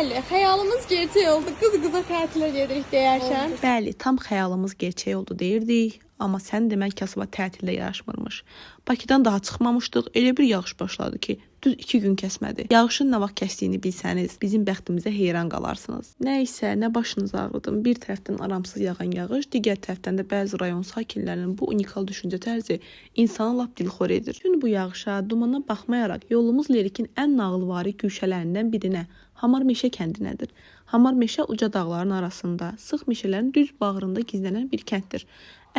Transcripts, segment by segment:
Bəli, xəyalımız gerçək oldu. Qız-qıza tətilə gedirik deyərkən. Bəli, tam xəyalımız gerçək oldu deyirdik. Amma sən demək kasıba tətildə yaraşmırmış. Bakıdan daha çıxmamışdıq. Elə bir yağış başladı ki, düz 2 gün kəsmədi. Yağışın nə vaxt kəsdiyini bilsəniz, bizim bəxtimizə heyran qalarsınız. Nə isə, nə başınız ağrıdı. Bir tərəfdən aramsız yağan yağış, digər tərəfdən də bəzi rayon sakinlərinin bu unikal düşüncə tərzi insanı lap dilxor edir. Gün bu yağışa, dumana baxmayaraq yolumuz Lerikin ən nağılvari güşələrindən birinə, Hamar Meşə kəndinədir. Hamar Meşə uca dağların arasında, sıx meşələrin düz bağrında gizlənən bir kənddir.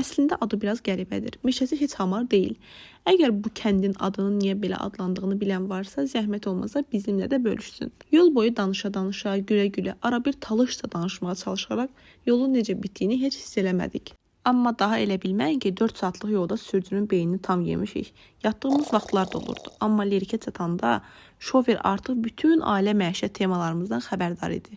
Əslində adı biraz qəribədir. Meşəsi heç hamar deyil. Əgər bu kəndin adının niyə belə adlandığını bilən varsa, zəhmət olmasa bizimlə də bölüşsün. Yol boyu danışa-danışa, gülə-gülə, ara bir talışsa danışmağa çalışaraq yolun necə bitdiyini heç hiss eləmədik. Amma daha elə bilməyin ki, 4 saatlıq yolda sürücünün beynini tam yemişik. Yatdığımız vaxtlar da olurdu. Amma Lerikə çatanda şofer artıq bütün ailə məişət temalarımızdan xəbərdar idi.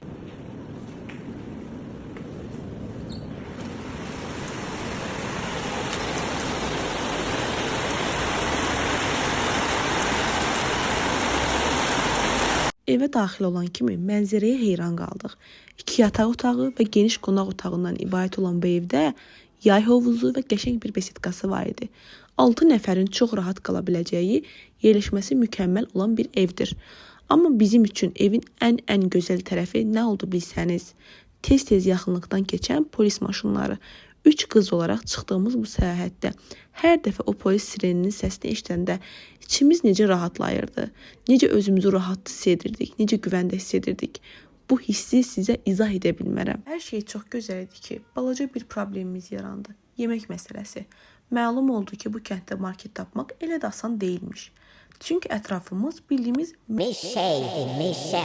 Evə daxil olan kimi mənzərəyə heyran qaldıq. 2 yataq otağı və geniş qonaq otağından ibarət olan bu evdə yay hovuzu və qəşəng bir besetkası var idi. 6 nəfərin çox rahat qala biləcəyi, yerləşməsi mükəmməl olan bir evdir. Amma bizim üçün evin ən gözəl tərəfi nə oldu bilsəniz, tez-tez yaxınlıqdan keçən polis maşınları. 3 qız olaraq çıxdığımız bu səyahətdə hər dəfə o polis sireninin səsini eşidəndə içimiz necə rahatlayırdı, necə özümüzü rahat hiss edirdik, necə güvəndə hiss edirdik. Bu hissi sizə izah edə bilmərəm. Hər şey çox gözəl idi ki, balaca bir problemimiz yarandı. Yemək məsələsi. Məlum oldu ki, bu kənddə market tapmaq elə də asan deyilmiş. Çünki ətrafımız bildiyimiz Meşə idi, meşə.